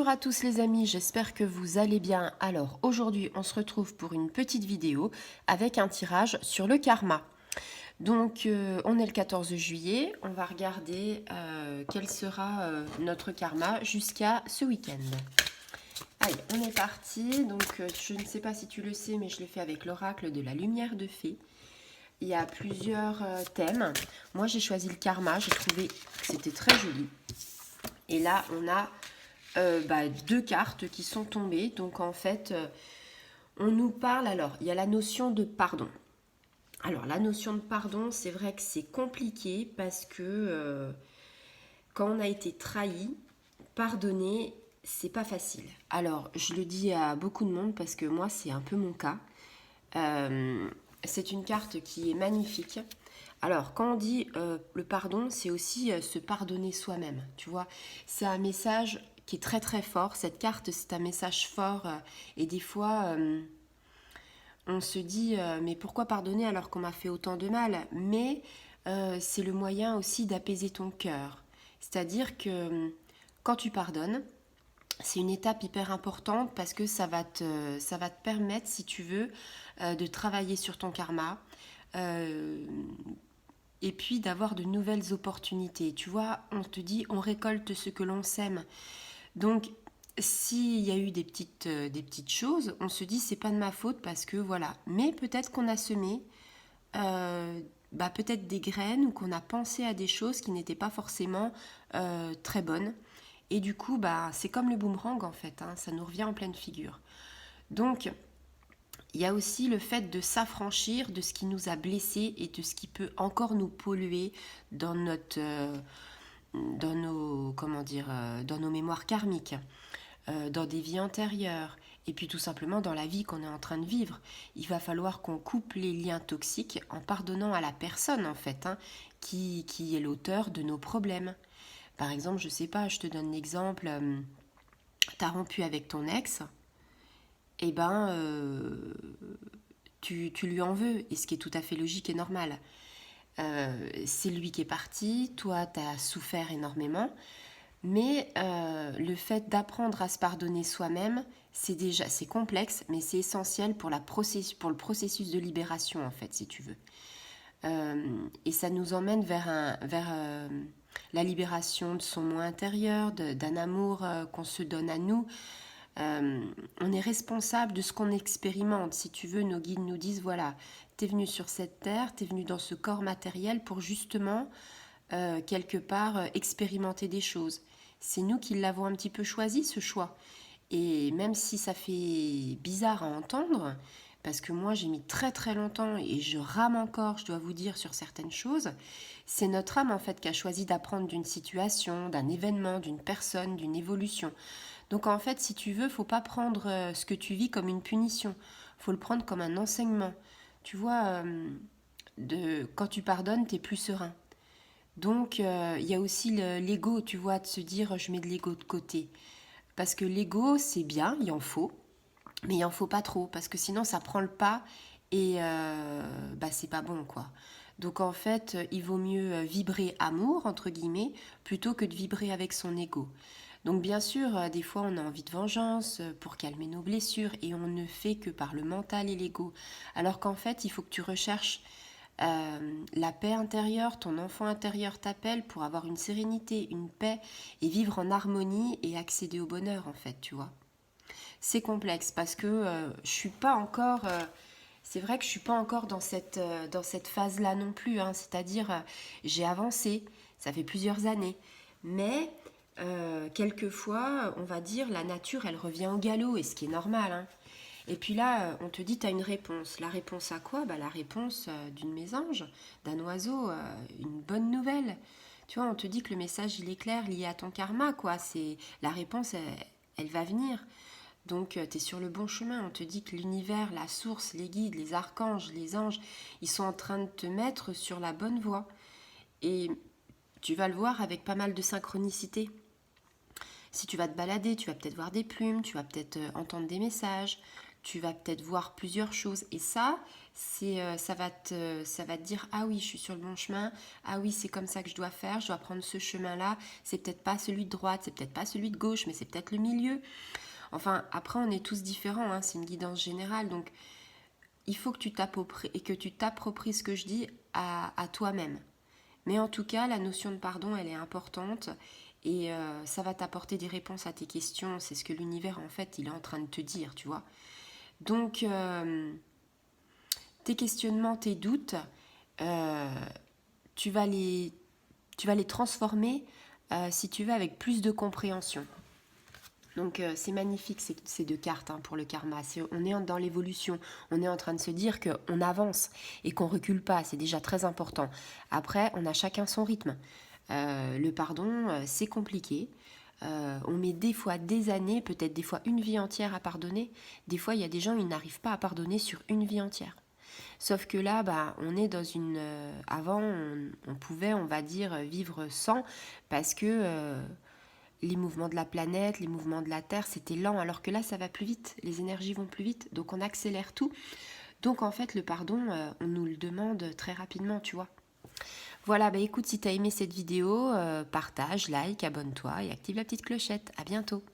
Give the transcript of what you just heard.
Bonjour à tous les amis, j'espère que vous allez bien. Alors aujourd'hui on se retrouve pour une petite vidéo avec un tirage sur le karma. Donc on est le 14 juillet, on va regarder quel sera notre karma jusqu'à ce week-end. Allez, on est parti. Donc je ne sais pas si tu le sais, mais je l'ai fait avec l'oracle de la lumière de fée. Il y a plusieurs thèmes. Moi j'ai choisi le karma, j'ai trouvé que c'était très joli. Et là on a deux cartes qui sont tombées. Donc en fait, on nous parle, alors il y a la notion de pardon. Alors la notion de pardon, c'est vrai que c'est compliqué parce que quand on a été trahi, pardonner, c'est pas facile. Alors je le dis à beaucoup de monde parce que moi c'est un peu mon cas. C'est une carte qui est magnifique. Alors, quand on dit le pardon, c'est aussi se pardonner soi-même, tu vois. C'est un message qui est très très fort. Cette carte, c'est un message fort. Et des fois, on se dit, mais pourquoi pardonner alors qu'on m'a fait autant de mal? Mais c'est le moyen aussi d'apaiser ton cœur. C'est-à-dire que quand tu pardonnes, c'est une étape hyper importante parce que ça va te permettre, si tu veux, de travailler sur ton karma. Euh, et puis d'avoir de nouvelles opportunités. Tu vois, on te dit on récolte ce que l'on sème. Donc s'il y a eu des petites choses, on se dit c'est pas de ma faute parce que voilà. Mais peut-être qu'on a semé peut-être des graines ou qu'on a pensé à des choses qui n'étaient pas forcément très bonnes. Et du coup, c'est comme le boomerang en fait, hein, ça nous revient en pleine figure. Donc, il y a aussi le fait de s'affranchir de ce qui nous a blessés et de ce qui peut encore nous polluer dans dans nos, dans nos mémoires karmiques, dans des vies antérieures, et puis tout simplement dans la vie qu'on est en train de vivre. Il va falloir qu'on coupe les liens toxiques en pardonnant à la personne en fait, hein, qui est l'auteur de nos problèmes. Par exemple, je sais pas, je te donne l'exemple, t'as rompu avec ton ex, et tu lui en veux, et ce qui est tout à fait logique et normal. C'est lui qui est parti, toi tu as souffert énormément, mais le fait d'apprendre à se pardonner soi-même, c'est complexe, mais c'est essentiel pour pour le processus de libération en fait, si tu veux. Et ça nous emmène vers la libération de son moi intérieur, d'un amour qu'on se donne à nous. On est responsable de ce qu'on expérimente. Si tu veux, nos guides nous disent, voilà, t'es venu sur cette terre, t'es venu dans ce corps matériel pour justement, quelque part, expérimenter des choses. C'est nous qui l'avons un petit peu choisi, ce choix. Et même si ça fait bizarre à entendre, parce que moi j'ai mis très très longtemps et je rame encore, je dois vous dire, sur certaines choses, c'est notre âme en fait qui a choisi d'apprendre d'une situation, d'un événement, d'une personne, d'une évolution. Donc en fait, si tu veux, faut pas prendre ce que tu vis comme une punition, faut le prendre comme un enseignement. Tu vois, quand tu pardonnes, t'es plus serein. Donc il y a aussi l'ego, tu vois, de se dire je mets de l'ego de côté. Parce que l'ego, c'est bien, il en faut, mais il en faut pas trop, parce que sinon ça prend le pas et c'est pas bon, quoi. Donc en fait, il vaut mieux vibrer amour, entre guillemets, plutôt que de vibrer avec son ego. Donc bien sûr, des fois on a envie de vengeance pour calmer nos blessures et on ne fait que par le mental et l'ego. Alors qu'en fait, il faut que tu recherches la paix intérieure, ton enfant intérieur t'appelle pour avoir une sérénité, une paix et vivre en harmonie et accéder au bonheur en fait, tu vois. C'est complexe parce que je suis pas encore... c'est vrai que je suis pas encore dans cette phase-là non plus, hein. C'est-à-dire j'ai avancé, ça fait plusieurs années, mais quelquefois, on va dire, la nature, elle revient au galop, et ce qui est normal, hein. Et puis là, on te dit, tu as une réponse. La réponse à quoi? La réponse d'une mésange, d'un oiseau, une bonne nouvelle. Tu vois, on te dit que le message, il est clair, lié à ton karma, quoi. C'est la réponse, elle va venir. Donc, tu es sur le bon chemin. On te dit que l'univers, la source, les guides, les archanges, les anges, ils sont en train de te mettre sur la bonne voie. Et tu vas le voir avec pas mal de synchronicité. Si tu vas te balader, tu vas peut-être voir des plumes, tu vas peut-être entendre des messages, tu vas peut-être voir plusieurs choses. Et ça, ça va te dire, ah oui, je suis sur le bon chemin, ah oui, c'est comme ça que je dois faire, je dois prendre ce chemin-là, c'est peut-être pas celui de droite, c'est peut-être pas celui de gauche, mais c'est peut-être le milieu. Enfin, après, on est tous différents, hein, c'est une guidance générale, donc il faut que tu t'appropries ce que je dis à toi-même. Mais en tout cas, la notion de pardon, elle est importante et ça va t'apporter des réponses à tes questions. C'est ce que l'univers, en fait, il est en train de te dire, tu vois. Donc, tes questionnements, tes doutes, euh, tu vas les, tu vas les transformer, si tu veux, avec plus de compréhension. Donc c'est magnifique ces deux cartes, hein, pour le karma. On est dans l'évolution, on est en train de se dire qu'on avance et qu'on recule pas, c'est déjà très important. Après, on a chacun son rythme. Le pardon, c'est compliqué. On met des fois des années, peut-être des fois une vie entière à pardonner. Des fois, il y a des gens qui n'arrivent pas à pardonner sur une vie entière. Sauf que là, bah, on est dans une... avant, on pouvait, on va dire, vivre sans, parce que les mouvements de la planète, les mouvements de la Terre, c'était lent, alors que là, ça va plus vite, les énergies vont plus vite, donc on accélère tout. Donc en fait, le pardon, on nous le demande très rapidement, tu vois. Voilà, bah écoute, si t'as aimé cette vidéo, partage, like, abonne-toi et active la petite clochette. À bientôt.